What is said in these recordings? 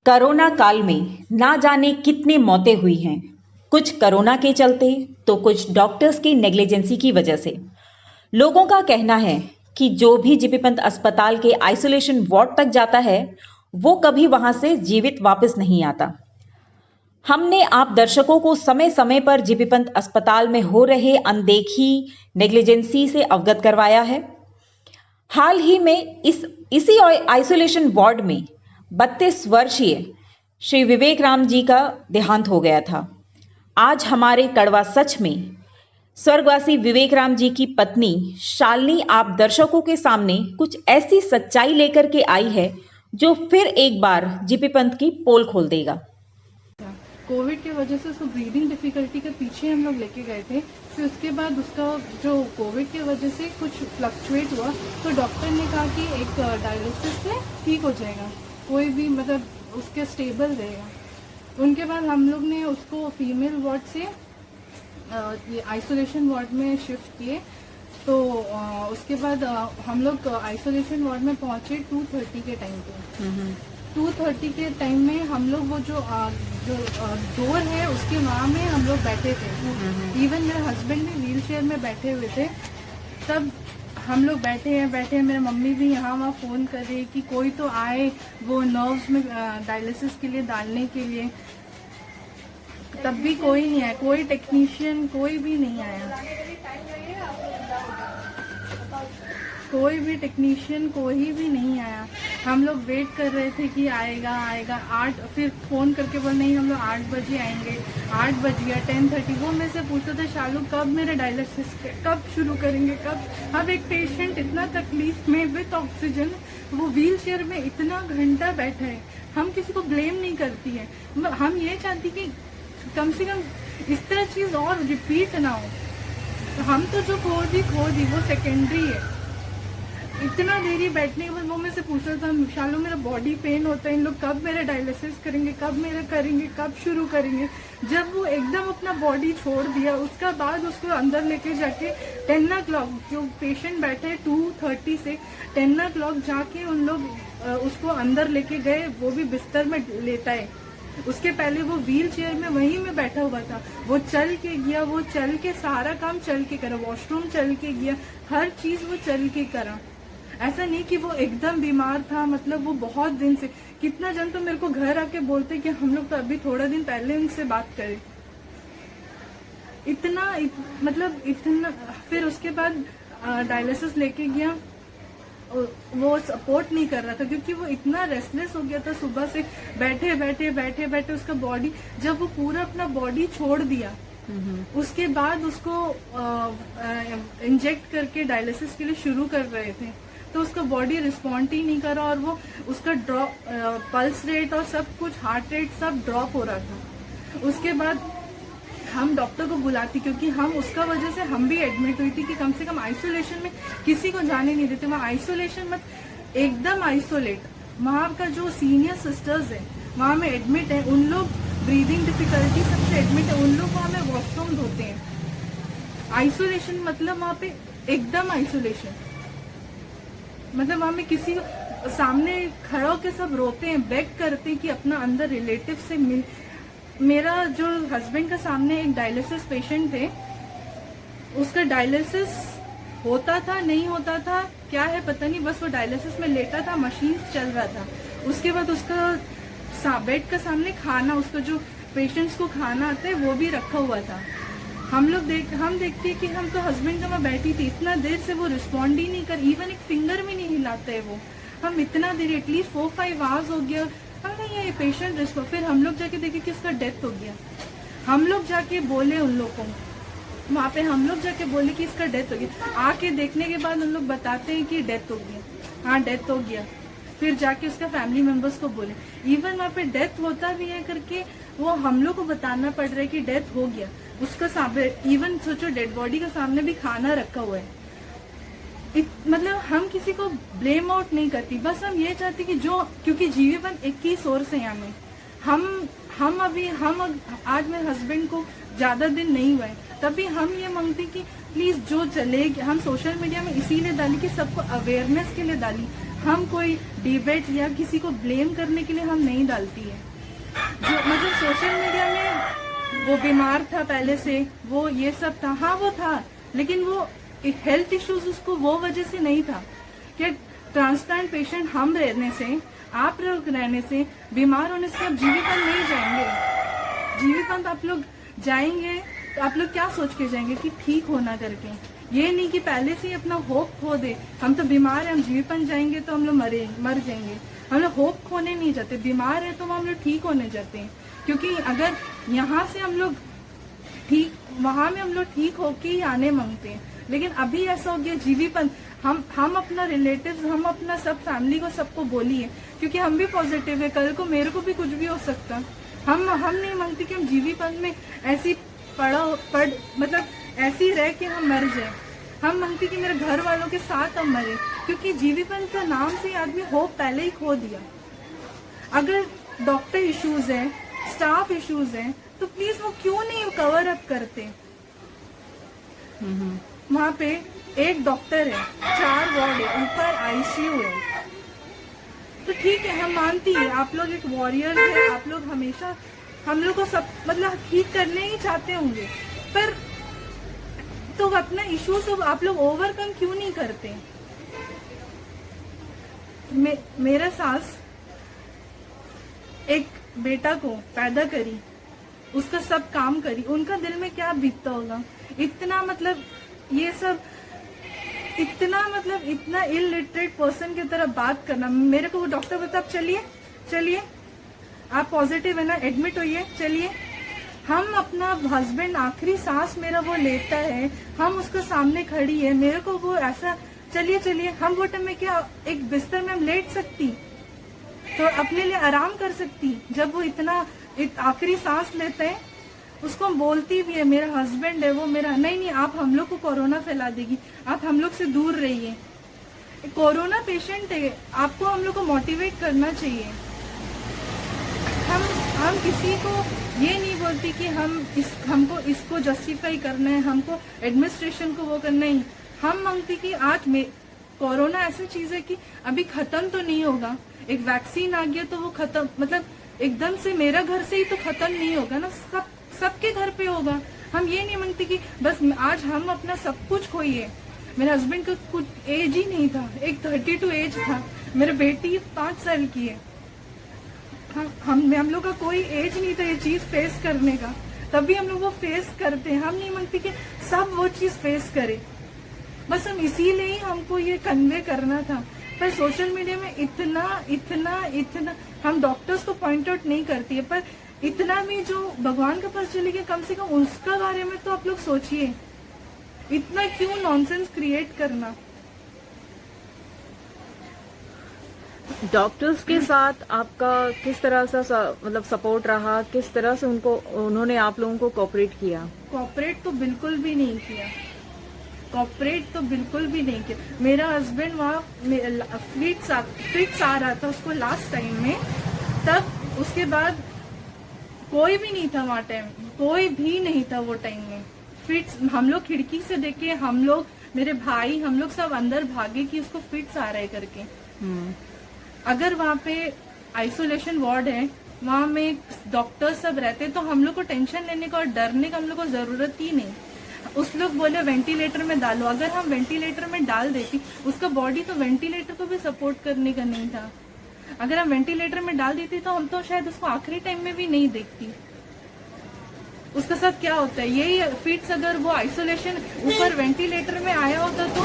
Corona काल में ना जाने कितने मौतें हुई हैं। कुछ कोरोना के चलते तो कुछ डॉक्टर्स की नेग्लिजेंसी की वजह से। लोगों का कहना है कि जो भी जीबी पंत अस्पताल के आइसोलेशन वार्ड तक जाता है वो कभी वहां से जीवित वापस नहीं आता। हमने आप दर्शकों को समय समय पर जीबी पंत अस्पताल में हो रहे अनदेखी नेग्लिजेंसी से अवगत करवाया है। हाल ही में इसी आइसोलेशन वार्ड में 32 वर्षीय श्री विवेक राम जी का देहांत हो गया था। आज हमारे कड़वा सच में स्वर्गवासी विवेक राम जी की पत्नी शालिनी आप दर्शकों के सामने कुछ ऐसी सच्चाई लेकर के आई है जो फिर एक बार जीपी पंत की पोल खोल देगा। कोविड की वजह से उसको ब्रीदिंग डिफिकल्टी के पीछे हम लोग लेके गए थे। फिर उसके बाद उसका जो कोविड की वजह से कुछ फ्लक्चुएट हुआ तो डॉक्टर ने कहा कि एक डायलिसिस से ठीक हो जाएगा, कोई भी मतलब उसके स्टेबल रहेगा। उनके बाद हम लोग ने उसको फीमेल वार्ड से ये आइसोलेशन वार्ड में शिफ्ट किए। तो उसके बाद हम लोग आइसोलेशन वार्ड में पहुंचे 2:30 के टाइम पे। 2:30 के टाइम में हम लोग वो जो डोर है उसके वहाँ में हम लोग बैठे थे। इवन मेरे हस्बैंड भी व्हील चेयर में बैठे हुए थे। तब हम लोग बैठे हैं मेरे मम्मी भी यहाँ वहाँ फोन कर रही कि कोई तो आए वो नर्व्स में डायलिसिस के लिए डालने के लिए। तब भी कोई नहीं आया, कोई टेक्नीशियन कोई भी नहीं आया, कोई भी टेक्नीशियन कोई भी नहीं आया। हम लोग वेट कर रहे थे कि आएगा। 8 फिर फोन करके बोल नहीं हम लोग 8 बजे आएंगे। 8 बज गया, 10:30। वो मेरे से पूछता था शालू कब मेरा डायलिसिस कब शुरू करेंगे कब। अब एक पेशेंट इतना तकलीफ में विद ऑक्सीजन वो व्हील चेयर में इतना घंटा बैठा है। हम किसी को ब्लेम नहीं करती है, हम ये चाहती कि कम से कम इस तरह चीज और रिपीट ना हो। तो हम तो जो खो दी वो सेकेंडरी है। इतना देरी बैठने के बाद वो मेरे से पूछ रहा था शालू मेरा बॉडी पेन होता है, इन लोग कब मेरा डायलिसिस करेंगे, कब मेरा करेंगे, कब शुरू करेंगे। जब वो एकदम अपना बॉडी छोड़ दिया उसका बाद उसको अंदर लेके जाके 10 o'clock जो पेशेंट बैठे हैं 2:30 से 10 o'clock जाके उन लोग उसको अंदर लेके गए। वो भी बिस्तर में लेटा है। उसके पहले वो व्हील चेयर में वहीं में बैठा हुआ था। वो चल के गया, वो चल के सारा काम चल के करा, वॉशरूम चल के गया, हर चीज वो चल के करा। ऐसा नहीं कि वो एकदम बीमार था, मतलब वो बहुत दिन से। कितना जन तो मेरे को घर आके बोलते कि हम लोग तो अभी थोड़ा दिन पहले उनसे बात करें। मतलब इतना। फिर उसके बाद डायलिसिस लेके गया, वो सपोर्ट नहीं कर रहा था क्योंकि वो इतना रेस्टलेस हो गया था। सुबह से बैठे उसका बॉडी, जब वो पूरा अपना बॉडी छोड़ दिया उसके बाद उसको इंजेक्ट करके डायलिसिस के लिए शुरू कर रहे थे तो उसका बॉडी रिस्पॉन्ड ही नहीं कर रहा और वो उसका ड्रॉप पल्स रेट और सब कुछ हार्ट रेट सब ड्रॉप हो रहा था। उसके बाद हम डॉक्टर को बुलाती क्योंकि हम उसका वजह से हम भी एडमिट हुई थी कि कम से कम आइसोलेशन में किसी को जाने नहीं देते। वहाँ आइसोलेशन मत एकदम आइसोलेट। वहाँ का जो सीनियर सिस्टर्स है वहाँ में एडमिट है, उन लोग ब्रीदिंग डिफिकल्टी सबसे एडमिट है, उन लोग वहाँ में वॉशरूम धोते हैं। आइसोलेशन मतलब वहाँ पे एकदम आइसोलेशन, मतलब वहाँ में किसी सामने खड़ा होकर सब रोते हैं, बेग करते हैं कि अपना अंदर रिलेटिव से मिल। मेरा जो हस्बैंड का सामने एक डायलिसिस पेशेंट थे, उसका डायलिसिस होता था नहीं होता था क्या है पता नहीं, बस वो डायलिसिस में लेटा था, मशीन चल रहा था। उसके बाद उसका बेड का सामने खाना, उसका जो पेशेंट्स को खाना आता है वो भी रखा हुआ था। हम देखते हैं कि हम तो हस्बैंड का मैं बैठी थी, इतना देर से वो रिस्पॉन्ड ही नहीं कर, इवन एक फिंगर भी नहीं हिलाता है वो। हम इतना देर एटलीस्ट 4-5 आवर्स हो गया, हमने ये पेशेंट रिस्पॉन्ड। फिर हम लोग जाके देखे कि उसका डेथ हो गया। हम लोग जाके बोले उन लोग को, वहाँ पे हम लोग जाके बोले कि इसका डेथ हो गया। आके देखने के बाद उन लोग बताते हैं कि डेथ हो गया, हाँ डेथ हो गया। फिर जाके उसका फैमिली मेंबर्स को बोले, इवन वहाँ पे डेथ होता भी है करके वो हम लोग को बताना पड़ रहा है कि डेथ हो गया। उसका सामने इवन सोचो डेड बॉडी का सामने भी खाना रखा हुआ है। मतलब हम किसी को ब्लेम आउट नहीं करती, बस हम ये चाहते कि जो, क्योंकि जीवन एक ही सोर्स है हमें। हम आज मेरे हस्बैंड को ज्यादा दिन नहीं हुए तभी हम ये मांगते कि प्लीज जो चले। हम सोशल मीडिया में इसीलिए डाली कि सबको अवेयरनेस के लिए डाली। हम कोई डिबेट या किसी को ब्लेम करने के लिए हम नहीं डालती है। जो मतलब सोशल मीडिया में वो बीमार था पहले से, वो ये सब था, हाँ वो था, लेकिन वो हेल्थ इश्यूज उसको वो वजह से नहीं था कि ट्रांसप्लांट पेशेंट हम रहने से, आप लोग रहने से, बीमार होने से आप जीवीपंथ नहीं जाएंगे। जीवीपंथ आप लोग जाएंगे तो आप लोग क्या सोच के जाएंगे कि ठीक होना करके, ये नहीं कि पहले से ही अपना होप खो दे। हम तो बीमार हैं, हम जीवीपंथ जाएंगे तो हम लोग मर जाएंगे। हम लोग होप खोने नहीं जाते, बीमार है तो हम लोग ठीक होने जाते हैं। क्योंकि अगर यहाँ से हम लोग ठीक, वहां में हम लोग ठीक होके ही आने मांगते हैं। लेकिन अभी ऐसा हो गया जीवीपंथ, हम अपना रिलेटिव्स, हम अपना सब फैमिली को सबको बोलिए, क्योंकि हम भी पॉजिटिव है, कल को मेरे को भी कुछ भी हो सकता। हम नहीं मांगते कि हम जीवीपंथ में ऐसी मतलब ऐसी रह के हम मर जाए। हम मांगते कि मेरे घर वालों के साथ हम मरे, क्योंकि जीवीपंथ का नाम से आदमी होप पहले ही खो दिया। अगर डॉक्टर इश्यूज है, स्टाफ इश्यूज है, तो प्लीज वो क्यों नहीं कवर अप करते। वहाँ पे एक डॉक्टर है, 4 वार्ड है, ऊपर आईसीयू है, तो ठीक है, हम मानती है आप लोग एक वॉरियर है, आप लोग हमेशा हम लोग को सब मतलब ठीक करने ही चाहते होंगे, पर तो अपना इश्यू सब आप लोग ओवरकम क्यों नहीं करते। मेरा सास एक बेटा को पैदा करी, उसका सब काम करी, उनका दिल में क्या बीतता होगा। इतना मतलब ये सब इतना इलिटरेट पर्सन की तरह बात करना। मेरे को वो डॉक्टर बोलता आप चलिए आप पॉजिटिव है ना, एडमिट होइए, चलिए। हम अपना हस्बैंड आखिरी सांस मेरा वो लेता है, हम उसके सामने खड़ी है, मेरे को वो ऐसा चलिए, हम वो टाइम में क्या एक बिस्तर में हम लेट सकती, तो अपने लिए आराम कर सकती। जब वो इतना आखिरी सांस लेते हैं, उसको बोलती भी है, मेरा हस्बैंड है वो मेरा, नहीं आप हम लोग को कोरोना फैला देगी, आप हम लोग से दूर रहिए। कोरोना पेशेंट है, आपको हम लोग को मोटिवेट करना चाहिए। हम किसी को ये नहीं बोलती कि हमको इसको जस्टिफाई करना है, हमको एडमिनिस्ट्रेशन को वो करना है। हम मांगती कि आज में कोरोना ऐसी चीज है कि अभी खत्म तो नहीं होगा, एक वैक्सीन आ गया तो वो खत्म, मतलब एकदम से मेरा घर से ही तो खत्म नहीं होगा ना, सबके घर पे होगा। हम ये नहीं मांगते कि बस आज हम अपना सब कुछ खोइए। मेरे हस्बैंड का कुछ एज ही नहीं था, एक 32 एज था, मेरी बेटी 5 साल की है। हम लोग का कोई एज नहीं था ये चीज फेस करने का, तभी हम लोग वो फेस करते हैं। हम नहीं मांगते कि सब वो चीज फेस करे, बस हम इसीलिए ही हमको ये कन्वे करना था। पर सोशल मीडिया में इतना हम डॉक्टर्स को पॉइंट आउट नहीं करती है, पर इतना भी जो भगवान का पास चले गया, कम से कम उसका बारे में तो आप लोग सोचिए। इतना क्यों नॉनसेंस क्रिएट करना। डॉक्टर्स के साथ आपका किस तरह से मतलब सपोर्ट रहा, किस तरह से उन्होंने आप लोगों को कोऑपरेट किया? कोऑपरेट तो बिल्कुल भी नहीं किया, मेरा हस्बैंड वहाँ फिट्स आ रहा था उसको लास्ट टाइम में, तब उसके बाद कोई भी नहीं था वहाँ टाइम, कोई भी नहीं था वो टाइम में। फिट्स हम लोग खिड़की से देखे, हम लोग मेरे भाई हम लोग सब अंदर भागे कि उसको फिट्स आ रहा है करके। अगर वहाँ पे आइसोलेशन वार्ड है, वहाँ में डॉक्टर सब रहते, तो हम लोग को टेंशन लेने का और डरने का हम लोग को जरूरत ही नहीं। उस लोग बोले वेंटिलेटर में डालो, अगर हम वेंटिलेटर में डाल देती, उसका बॉडी तो वेंटिलेटर को भी सपोर्ट करने का नहीं था। अगर हम वेंटिलेटर में डाल देती तो हम तो शायद उसको आखिरी टाइम में भी नहीं देखती। उसके साथ क्या होता है, यही फिट्स अगर वो आइसोलेशन ऊपर वेंटिलेटर में आया होता तो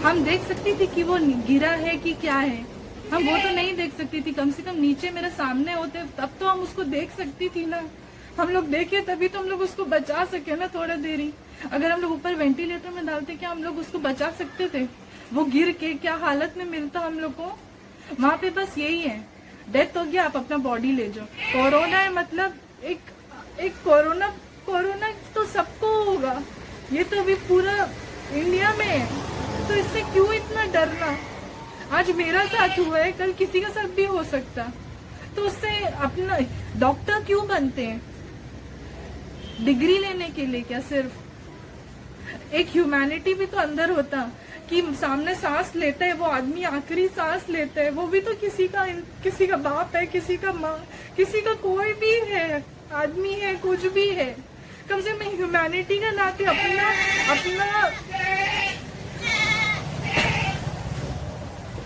हम देख सकती थी कि वो गिरा है कि क्या है, हम वो तो नहीं देख सकती थी। कम से कम नीचे मेरे सामने होते तब तो हम उसको देख सकती थी ना। हम लोग देखे तभी तो हम लोग उसको बचा सके ना थोड़ा देरी। अगर हम लोग ऊपर वेंटिलेटर में डालते, क्या हम लोग उसको बचा सकते थे? वो गिर के क्या हालत में मिलता हम लोग को। वहाँ पे बस यही है, डेथ हो गया, आप अपना बॉडी ले जाओ। कोरोना है मतलब एक कोरोना तो सबको होगा, ये तो अभी पूरा इंडिया में है, तो इससे क्यों इतना डरना। आज मेरा साथ हुआ है, कल किसी का साथ भी हो सकता, तो उससे अपना डॉक्टर क्यों बनते हैं? डिग्री लेने के लिए क्या? सिर्फ एक ह्यूमैनिटी भी तो अंदर होता कि सामने सांस लेता है वो आदमी आखिरी सांस लेता है, वो भी तो किसी का बाप है, किसी का माँ, किसी का कोई भी है, आदमी है, कुछ भी है। कम से कम ह्यूमैनिटी का नाते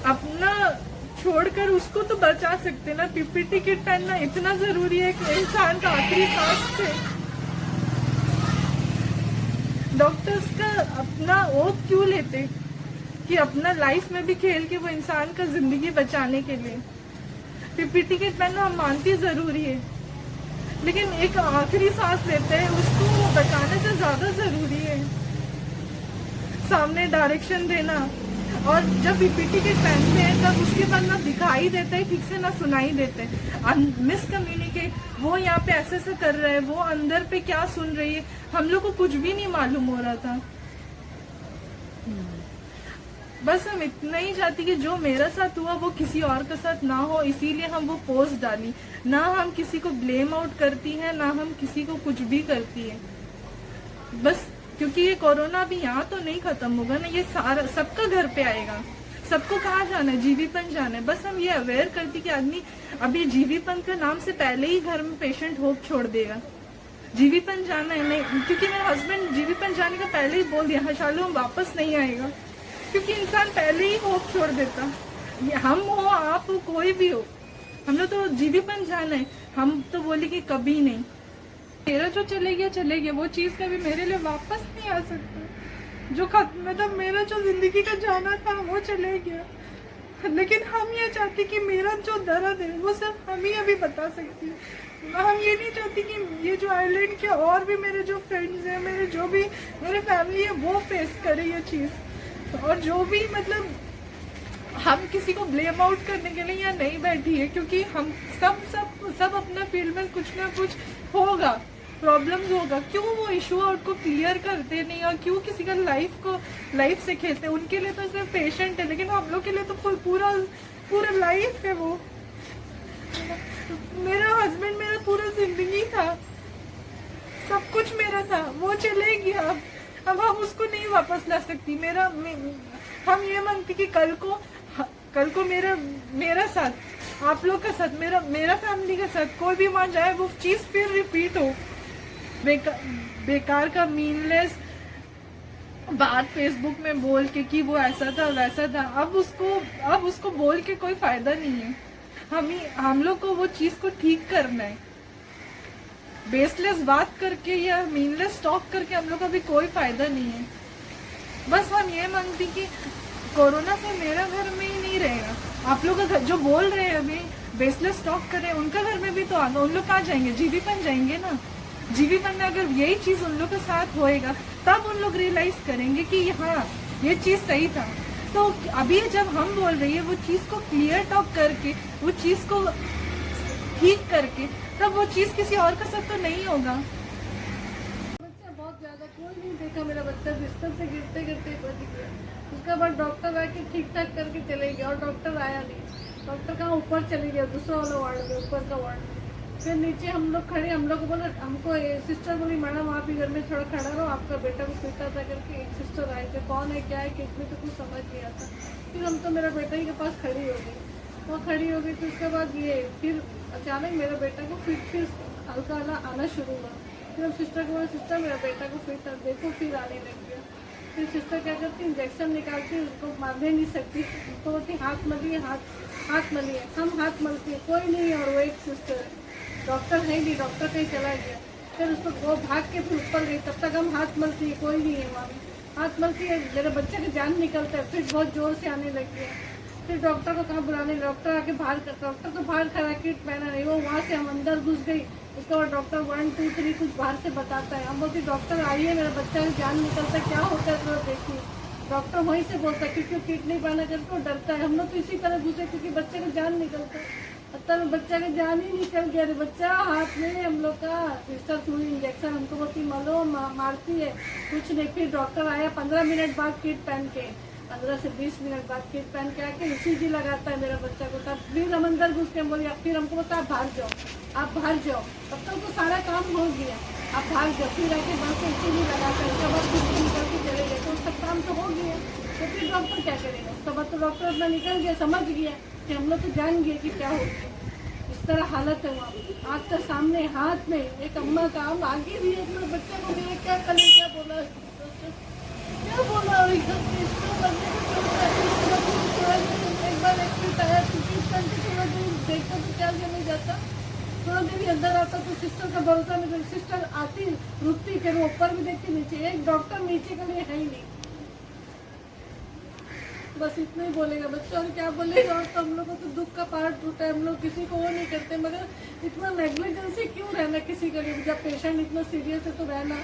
अपना छोड़कर उसको तो बचा सकते ना। पीपीटी किट पहनना इतना जरूरी है कि इंसान का आखिरी सांस से। डॉक्टर्स का अपना ओथ क्यों लेते कि अपना लाइफ में भी खेल के वो इंसान का जिंदगी बचाने के लिए। पीपीटी किट पहनना हम मानती जरूरी है, लेकिन एक आखिरी सांस लेते हैं उसको बचाने से ज्यादा जरूरी है सामने डायरेक्शन देना। और जब पीपीटी किट पहनते हैं तब उसके बाद ना दिखाई देता है ठीक से, ना सुनाई देते हैं, मिस कम्युनिकेट। वो यहाँ पे ऐसे कर रहा है, वो अंदर पे क्या सुन रही है, हम लोग को कुछ भी नहीं मालूम हो रहा था। बस हम इतना ही चाहती कि जो मेरा साथ हुआ वो किसी और के साथ ना हो, इसीलिए हम वो पोस्ट डाली। ना हम किसी को ब्लेम आउट करती हैं, ना हम किसी को कुछ भी करती है। बस क्योंकि ये कोरोना भी यहाँ तो नहीं खत्म होगा ना, ये सारा सबका घर पे आएगा। सबको कहाँ जाना है? जीवीपन जाना है। बस हम ये अवेयर करती कि आदमी अभी जीवीपन का नाम से पहले ही घर में पेशेंट होप छोड़ देगा। जीवीपन जाना है नहीं, क्योंकि मेरे हस्बैंड जीवीपन जाने का पहले ही बोल दिया, हाँ शालू हम वापस नहीं आएगा, क्योंकि इंसान पहले ही होप छोड़ देता। ये हम हो, आप हो, कोई भी हो, हम लोग तो जीवीपन जाना है। हम तो बोले कि कभी नहीं, मेरा जो चले गया वो चीज कभी मेरे लिए वापस नहीं आ सकता। जो खत्म मतलब मेरा जो जिंदगी का जाना था वो चले गया, लेकिन हम ये चाहते कि मेरा जो दर्द है वो सिर्फ हम ही अभी बता सकती है। हम ये नहीं चाहती कि ये जो आइलैंड के और भी मेरे जो फ्रेंड्स हैं, मेरे फैमिली है वो फेस करे ये चीज। और जो भी मतलब हम किसी को ब्लेम आउट करने के लिए यहाँ नहीं बैठी है, क्योंकि हम सब अपना फील्ड में कुछ ना कुछ होगा, प्रॉब्लम्स होगा। क्यों वो इशू आउट को क्लियर करते नहीं, और क्यों किसी का लाइफ से खेलते? उनके लिए तो सिर्फ पेशेंट है, लेकिन हम लोग के लिए तो पूरा लाइफ है। वो मेरा हस्बैंड मेरा पूरा जिंदगी था, सब कुछ मेरा था, वो चले गया। अब हम उसको नहीं वापस ला सकती। हम ये मांगती कि कल को मेरा साथ, आप लोग का साथ, मेरा फैमिली का साथ, कोई भी वहां जाए वो चीज फिर रिपीट हो। बेकार का मीनलेस बात फेसबुक में बोल के कि वो ऐसा था वैसा था, अब उसको बोल के कोई फायदा नहीं है। हम लोग को वो चीज को ठीक करना है। बेसलेस बात करके या मीनलेस टॉक करके हम लोग का भी कोई फायदा नहीं है। बस हम ये मांगती कि कोरोना से मेरा घर में ही नहीं रहेगा। आप लोग का घर जो बोल रहे हैं अभी बेसलेस टॉक कर रहे हैं, उनका घर में भी तो आना। उन लोग कहाँ जाएंगे? जीवीपन जाएंगे ना। जीवीपन में अगर यही चीज उन लोग के साथ होएगा तब उन लोग रियलाइज करेंगे कि हाँ ये चीज सही था। तो अभी जब हम बोल रही है वो चीज को क्लियर टॉक करके, वो चीज को ठीक करके, तब वो चीज किसी और के साथ तो नहीं होगा। बच्चा बहुत ज्यादा, कोई नहीं देखा मेरा बच्चा बिस्तर से गिरते गिरते बच गया। उसके बाद डॉक्टर आके ठीक ठाक करके चले गया, और डॉक्टर आया नहीं। डॉक्टर कहाँ ऊपर चले गया, दूसरा वाला वार्ड में, ऊपर का वार्ड में। फिर नीचे हम लोग खड़े, हम लोग को बोला, हमको सिस्टर बोली मैडम आप ही घर में थोड़ा खड़ा रहो, आपका बेटा को पीटा था करके। एक सिस्टर आए थे, कौन है क्या है किसमें तो कुछ समझ नहीं आता। फिर हम तो मेरा बेटा ही के पास खड़ी हो गई, वो खड़ी हो गई। तो उसके बाद ये फिर अचानक मेरे बेटा को फिर हल्का आना शुरू हुआ। फिर हम सिस्टर को बोला, सिस्टर मेरा बेटा को फिर देखो, फिर आने लग गया। फिर सिस्टर क्या करती, इंजेक्शन निकालती, उसको मारने नहीं सकती, उसको बोलती हाथ मलिए, हाथ मलिए। हम हाथ मलती है, कोई नहीं, और वो एक सिस्टर है, डॉक्टर है नहीं, डॉक्टर कहीं चला गया। फिर उसको वो भाग के फिर ऊपर गई, तब तक हम हाथ मलती है, कोई नहीं है वहाँ। हाथ मलती है, मेरे बच्चे का जान निकलता है, फिर बहुत जोर से आने लग गया। फिर डॉक्टर को कहाँ बुलाने, डॉक्टर आके डॉक्टर तो बाहर खड़ा, किट पहना नहीं, वो वहाँ से हम अंदर घुस गई। उसके बाद डॉक्टर 1 2 3 कुछ बाहर से बताता है। हम बोलती डॉक्टर आइए, मेरा बच्चा का जान निकलता है, क्या होता है थोड़ा देखिए। डॉक्टर वहीं से बोलता है, क्योंकि किट नहीं पहना करके वो डरता है। हम लोग तो इसी तरह घुसे क्योंकि बच्चे का जान निकलता है। तब बच्चा का जान ही निकल गया, अरे बच्चा हाथ में हम लोग का सिस्टर सुई इंजेक्शन हमको बोलती मलो, मारती है, कुछ नहीं। फिर डॉक्टर आया 15 मिनट बाद किट पहन के, 15 से 20 मिनट बाद किट पहन के आके ECG लगाता है मेरा बच्चा को। तब फिर हम अंदर घुस के बोलिए, फिर हमको बोलता है बाहर जाओ। आप बाहर जाओ, तब तक तो सारा काम हो गया, आप बाहर जाओ, फिर आके वहाँ से इसी नहीं लगा कर उसके बाद कुछ निकल के चले गए, तो उसका काम तो हो गया, तो फिर डॉक्टर क्या करेगा? उसके बाद तो डॉक्टर अपना निकल गया, समझ गया कि हम लोग तो जान गए कि क्या हो गया। इस तरह हालत है वहाँ, आँख के सामने हाथ में एक अम्मा का हम आगे भी अपने बच्चे को मेरे क्या करें, क्या बोला और एकदम इसको बंदे को छोड़ता है, एक बार एक फिट आया तो थोड़ा दूर देखता तो क्या नहीं जाता, थोड़ा देर अंदर आता तो सिस्टर का भरोसा नहीं, सिस्टर आती रुकती, फिर वो ऊपर भी देखती नीचे, एक डॉक्टर नीचे के लिए है ही नहीं। बस इतना ही बोलेगा बच्चा, और क्या बोलेगा? और तो हम लोग को तो दुख का पहाड़ टूटा है, हम लोग किसी को वो नहीं करते, मगर इतना नेग्लिजेंसी क्यों रहना किसी के लिए? जब पेशेंट इतना सीरियस है तो रहना